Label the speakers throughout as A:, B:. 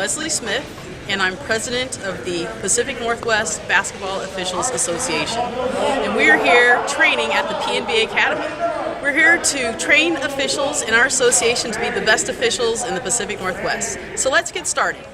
A: Leslie Smith, and I'm president of the Pacific Northwest Basketball Officials Association. And we're here training at the PNBOA Academy. We're here to train officials in our association to be the best officials in the Pacific Northwest. So let's get started.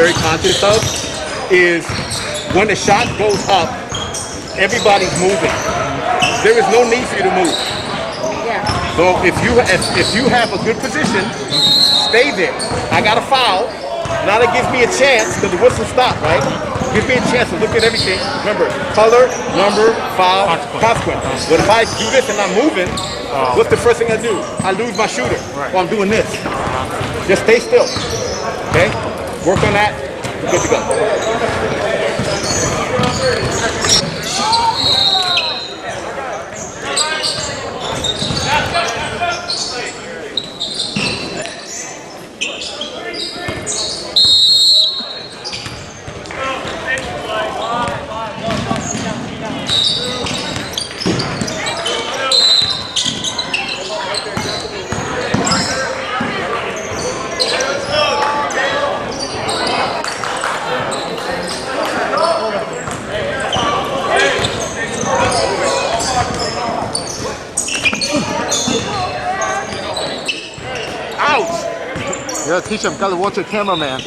B: very conscious of is when the shot goes up, everybody's moving. There is no need for you to move. So if you have a good position, stay there. I got a foul. Now that gives me a chance, because the whistle stopped, right? Gives me a chance to look at everything. Remember, color, number, foul, consequence. But if I do this and I'm moving, what's the first thing I do? I lose my shooter. Well, I'm doing this. Just stay still. Okay? Work on that. Good to go.
C: You gotta teach them, gotta watch your cameraman.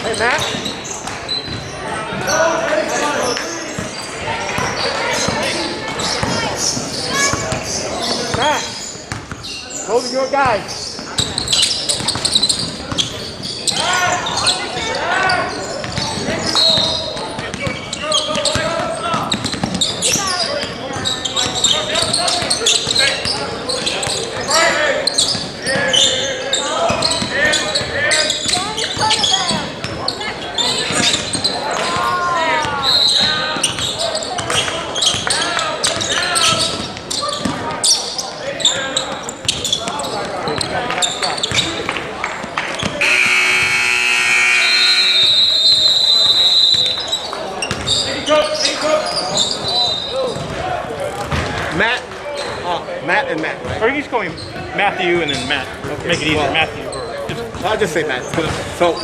B: Hey, Matt. Matt, those are your guys. Matt and Matt, right?
D: Or you just call him Matthew and then Matt. Okay. Make it easier, well, Matthew.
B: I'll just say Matt. So,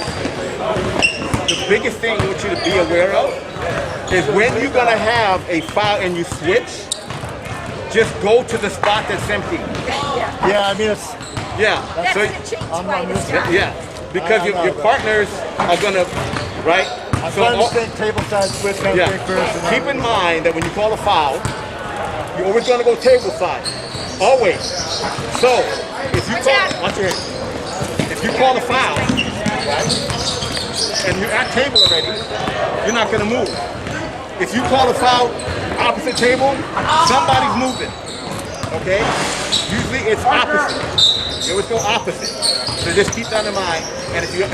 B: the biggest thing I want you to be aware of is when you're going to have a foul and you switch, just go to the spot that's empty.
C: Yeah, I mean, it's...
B: Yeah.
E: That's
B: so,
E: the cheap way to start.
B: Yeah, because your partners are going to, right?
C: I'm trying to think table side switch first.
B: Keep in mind that when you call a foul, you're always going to go table side. Always. So, if you call, watch your head. If you call a foul, right, and you're at table already, you're not gonna move. If you call a foul opposite table, somebody's moving. Okay? Usually it's opposite. There was no opposite. So just keep that in mind. And if you get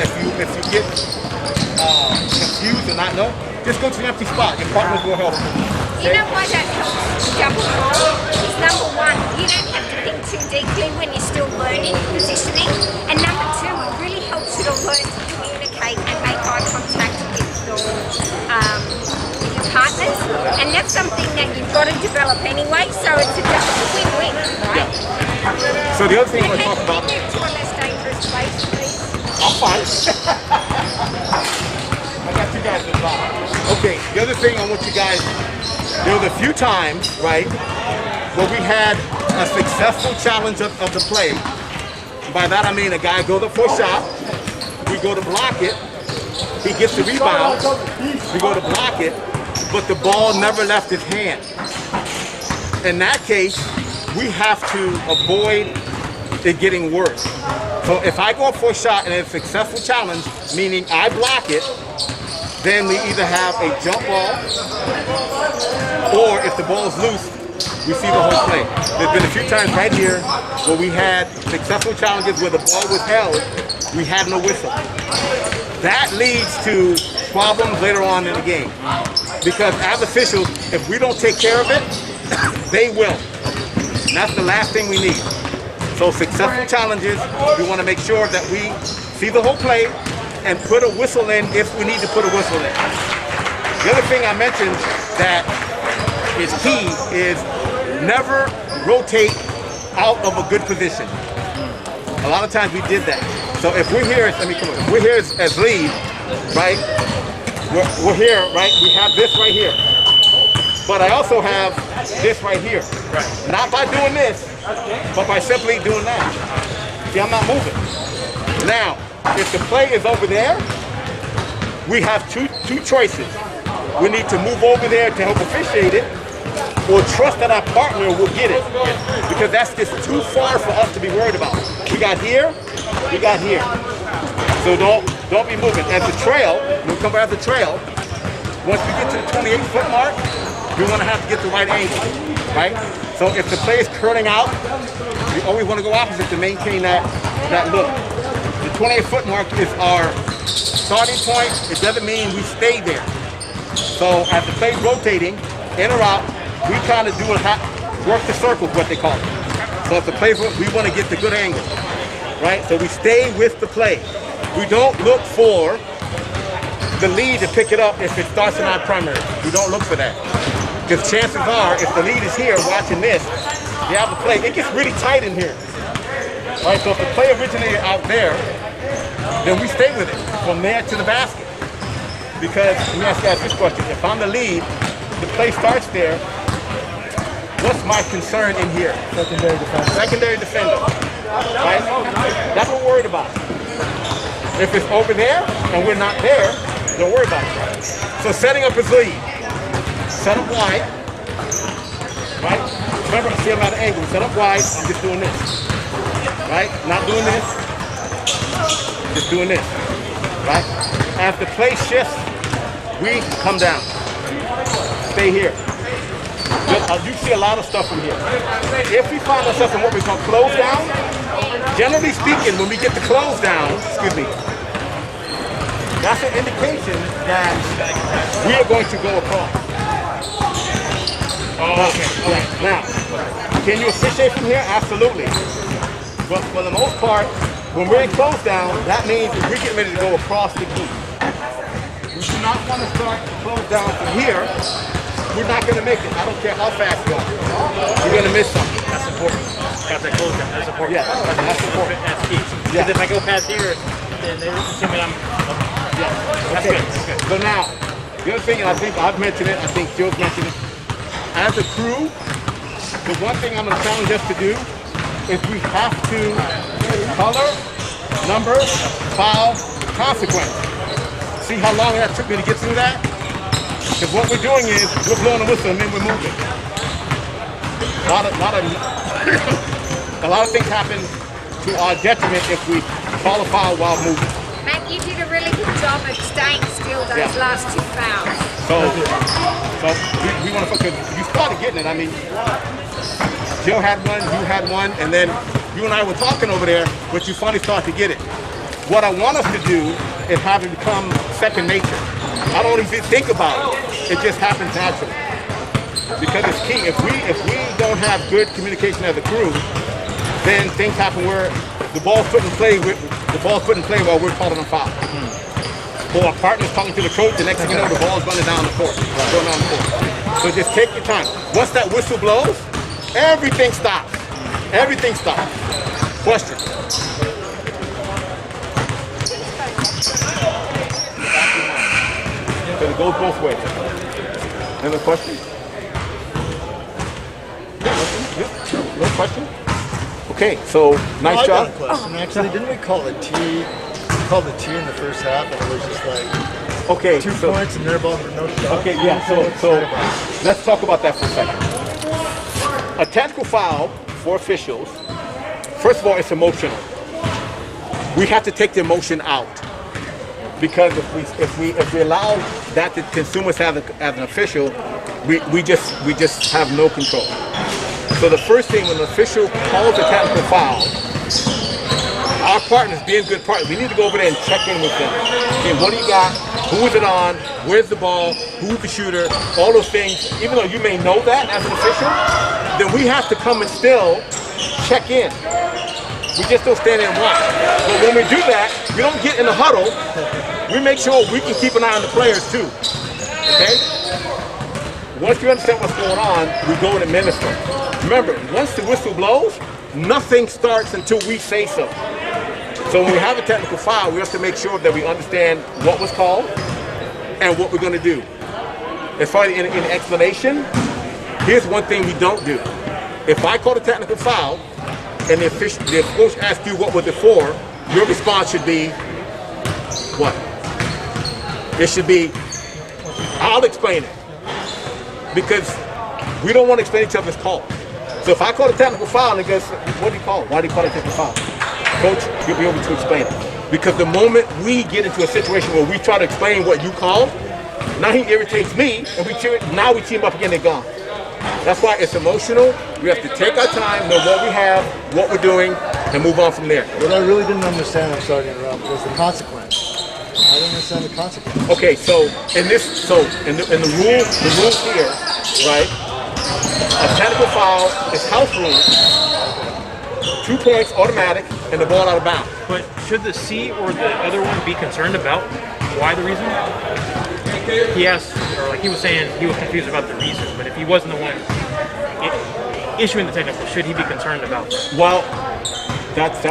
B: confused or not know, just go to an empty spot. Your partners will help you.
E: You know why that helps double roll? Is number one, you don't have to think too deeply when you're still learning positioning. And number two, it really helps you to learn to communicate and make eye contact with your partners. And that's something that you've got to develop anyway, so it's a win-win, right?
B: So the other thing I want to talk about.
E: Can you move to a less dangerous place, please?
B: I'm fine. I got you guys involved. Okay, the other thing I want you guys, there was a few times, right, where we had a successful challenge of the play. By that I mean a guy goes up for a shot, we go to block it, he gets the rebound, we go to block it, but the ball never left his hand. In that case, we have to avoid it getting worse. So if I go up for a shot and it's a successful challenge, meaning I block it, then we either have a jump ball, or if the ball is loose, we see the whole play. There's been a few times right here where we had successful challenges where the ball was held, we had no whistle. That leads to problems later on in the game. Because as officials, if we don't take care of it, they will. And that's the last thing we need. So successful challenges, we want to make sure that we see the whole play and put a whistle in if we need to put a whistle in. The other thing I mentioned that is key is never rotate out of a good position. A lot of times we did that. So if we're here, if we're here as lead, right? We're here, right? We have this right here. But I also have this right here. Right. Not by doing this, but by simply doing that. See, I'm not moving. Now, if the play is over there, we have two choices. We need to move over there to help officiate it, or trust that our partner will get it. Because that's just too far for us to be worried about. We got here, we got here. So don't be moving. As the trail, we'll come back to the trail. Once we get to the 28-foot mark, we want to have to get the right angle, right? So if the play is curling out, we always want to go opposite to maintain that look. The 28-foot mark is our starting point. It doesn't mean we stay there. So as the play's rotating, in or out, we kind of do work the circle, what they call it. So if the play's, we want to get the good angle, right? So we stay with the play. We don't look for the lead to pick it up if it starts in our primary. We don't look for that. Because chances are, if the lead is here watching this, you have the play, it gets really tight in here. Right, so if the play originated out there, then we stay with it from there to the basket. Because, let me ask you guys this question. If I'm the lead, the play starts there, what's my concern in here? Secondary defender. Secondary defender. Right? That's what we're worried about. If it's over there and we're not there, don't worry about it. So setting up his lead. Set up wide. Right? Remember, see I'm at an angle. Set up wide, I'm just doing this. Right? Not doing this. Just doing this. Right? As the play shifts, we come down. Stay here. You see a lot of stuff from here. If we find ourselves in what we call close down, generally speaking, when we get the close down, that's an indication that we are going to go across. Oh, okay. Now, can you officiate from here? Absolutely. But for the most part, when we're in close down, that means we're getting ready to go across the key. We do not want to start to close down from here. We're not going to make it. I don't care how fast you are. You're going to miss something.
D: That's important. Got that close down. That's important.
B: Yeah, that's important.
D: That's key.
B: Yeah.
D: Because if I go past here, then they're assuming I'm...
B: Yeah.
D: That's
B: Okay.
D: good. That's good.
B: So now, the other thing, and I think I've mentioned it, I think Joe's mentioned it, as a crew, the one thing I'm going to challenge us to do is we have to color, number, foul, consequence. See how long that took me to get through that? Because what we're doing is we're blowing the whistle and then we're moving. A lot of A lot of things happen to our detriment if we call a foul while moving.
E: Matt, you did a really good job of staying still those last 2 fouls.
B: So we want to focus. You started getting it. I mean, Jill had one, you had one, and then you and I were talking over there, but you finally started to get it. What I want us to do is have it become second nature. I don't even think about it. It just happens naturally. Because it's key. If we don't have good communication as a crew, then things happen where the ball's put in play while we're calling a foul. Or our partner's talking to the coach, the next thing you know, the ball's running down the court. Going down the court. So just take your time. Once that whistle blows, everything stops. Everything stops. Question. Because it goes both ways. Another question? No question? Okay, so nice
C: I got
B: job.
C: a question. Actually, didn't we call it T? We called it T in the first half, and it was just like
B: Okay,
C: 2
B: so
C: points and their ball for no shot.
B: okay, yeah. So let's talk about that for a second. A tactical foul for officials. First of all, it's emotional. We have to take the emotion out because if we allow that to consumers have as an official, we just have no control. So the first thing when an official calls a tactical foul, our partners, being good partners, we need to go over there and check in with them. Okay, what do you got? Who is it on? Where's the ball? Who's the shooter? All those things. Even though you may know that as an official, then we have to come and still check in. We just don't stand there and watch. But when we do that, we don't get in the huddle. We make sure we can keep an eye on the players too. Okay? Once you understand what's going on, we go and administer. Remember, once the whistle blows, nothing starts until we say so. So when we have a technical foul, we have to make sure that we understand what was called and what we're going to do. As far as in explanation, here's one thing we don't do. If I call a technical foul and the coach asks you what was it for, your response should be what? It should be, I'll explain it. Because we don't want to explain each other's call. So if I call a technical foul and he goes, what do you call it? Why do you call it a technical foul? Coach, you'll be able to explain it. Because the moment we get into a situation where we try to explain what you called, now he irritates me, and now we team up again and gone. That's why it's emotional. We have to take our time, know what we have, what we're doing, and move on from there.
C: What I really didn't understand, I'm sorry to interrupt, was the consequence. I didn't understand the consequence.
B: Okay, so in the rules here, right? A technical foul is house rule. 2 points automatic and the ball out of bounds.
D: But should the C or the other one be concerned about why the reason? He asked, or like he was saying, he was confused about the reason. But if he wasn't the one issuing the technical, should he be concerned about that?
B: Well, that's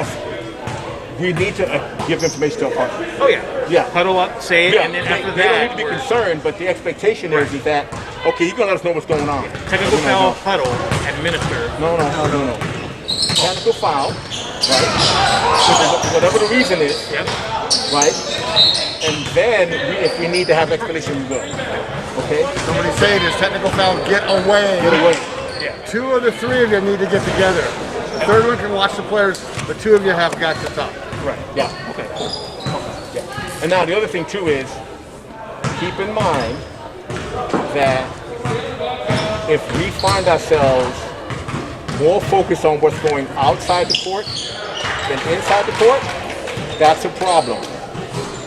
B: we need to give information to our partners.
D: Oh yeah.
B: Yeah.
D: Huddle up, say it,
B: Yeah,
D: and then after
B: they
D: that,
B: don't need to be concerned, but the expectation is that, okay, you're going to let us know what's going on.
D: technical foul, huddle, administer.
B: No. Technical foul, right? Whatever the reason is,
D: Yep.
B: right? And then if we need to have explanation, we will. Okay?
C: Somebody saying it's technical foul, get away.
B: Get away.
D: Yeah.
C: 2 of the 3 of you need to get together. The third one can watch the players, but 2 of you have got to talk.
B: Right. Yeah.
D: Okay.
B: Yeah. And now the other thing too is keep in mind that if we find ourselves more focused on what's going outside the court than inside the court, that's a problem.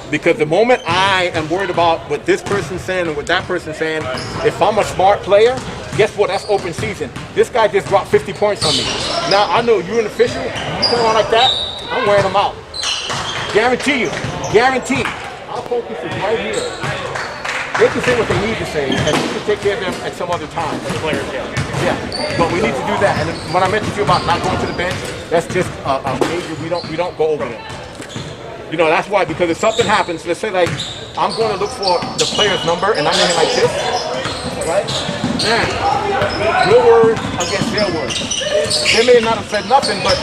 B: Because the moment I am worried about what this person's saying and what that person's saying, if I'm a smart player, guess what? That's open season. This guy just dropped 50 points on me. Now I know you're an official. You come on like that, I'm wearing them out. Guarantee you. Guarantee. Our focus is right here. They can say what they need to say, and we can take care of them at some other time.
D: The players, yeah.
B: Yeah, but we need to do that. And when I mentioned to you about not going to the bench, that's just a major. We don't go over there. You know, that's why, because if something happens, let's say like I'm going to look for the player's number and I'm in like this, right? Man, your word against their word. They may not have said nothing, but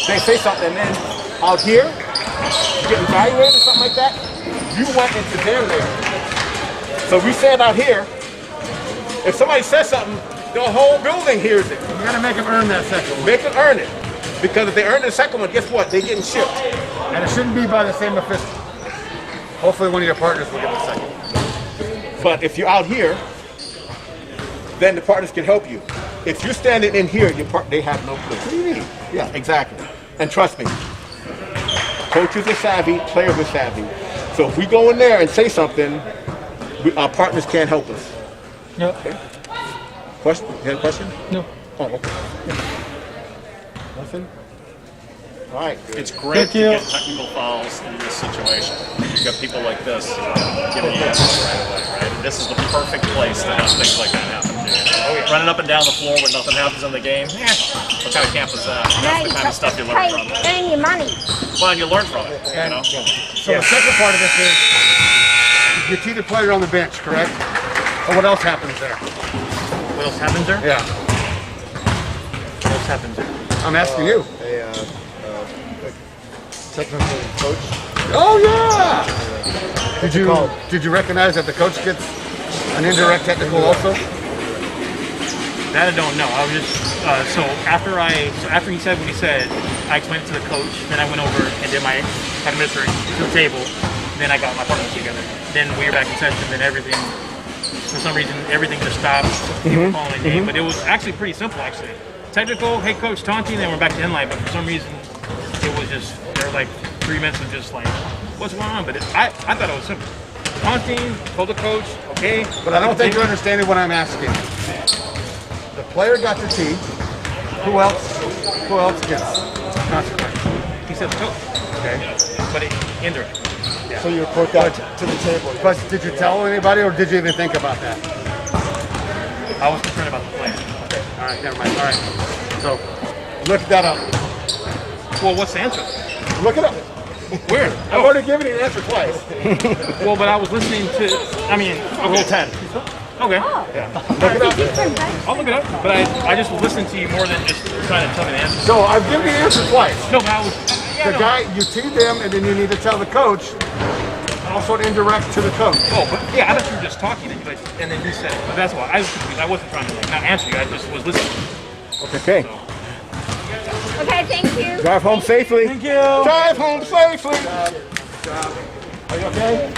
B: they say something, and then out here, you get evaluated or something like that, you went into their layer. So we said out here, if somebody says something, The whole building hears it.
C: You gotta make them earn that second one.
B: Make them earn it. Because if they earn the second one, guess what? They're getting shipped.
C: And it shouldn't be by the same official. Hopefully one of your partners will get the second.
B: But if you're out here, then the partners can help you. If you're standing in here, they have no clue. What do you mean? Yeah, exactly. And trust me, coaches are savvy, players are savvy. So if we go in there and say something, our partners can't help us.
D: No.
B: Okay. Question? You had a question?
D: No.
B: Oh, okay. Nothing? All right.
F: It's great to get technical fouls in this situation. You've got people like this giving you answers right away, right? And this is the perfect place to have things like that happen to you. Oh, yeah. Running up and down the floor when nothing happens in the game, what kind of camp is that? That's the kind of stuff you learn from.
E: Earn your money.
F: Well, you learn from it, you know?
C: So the second part of this is you keep the player on the bench, correct? Or what else happens there?
D: What else happens there?
C: Yeah.
D: What else happens there?
C: I'm asking you.
G: Technical coach.
C: Oh yeah! Did you recognize that the coach gets an indirect technical also?
D: That I don't know. I was just so after he said what he said, I explained it to the coach. Then I went over and did my administering to the table. Then I got my partners together. Then we were back in session. Then everything, for some reason, everything just stopped. People calling the name, but it was actually pretty simple. Actually, technical, hey coach, taunting. Then we're back to inline. But for some reason, it was just there were like 3 minutes of just like, what's going on? But I thought it was simple. Taunting, told the coach, okay.
C: But I don't think you're understanding what I'm asking. The player got the tee. Who else gets consequence?
D: He said the coach.
C: Okay.
D: But indirect.
G: So you report that to the table.
C: But did you tell anybody or did you even think about that?
D: I was concerned about the play.
C: Okay. All right, never mind. All right. So look that up.
D: Well, what's the answer?
C: Look it up.
D: Where?
C: I've already given you the answer twice.
D: Well, but I was listening to. I mean, okay.
F: 10.
D: Okay.
C: Look it up.
D: I'll look it up. But I just was listening to you more than just trying to tell me the answer.
C: So I've given you the answer twice.
D: No, but I was.
C: The guy, you tee them, and then you need to tell the coach. Also an indirect to the coach.
D: Oh, but yeah, I thought you were just talking, and then you said it. But that's why I was confused. I wasn't trying to not answer you. I just was listening.
B: Okay.
E: Okay, thank you.
B: Drive home safely.
D: Thank you.
B: Drive home safely. Are you okay?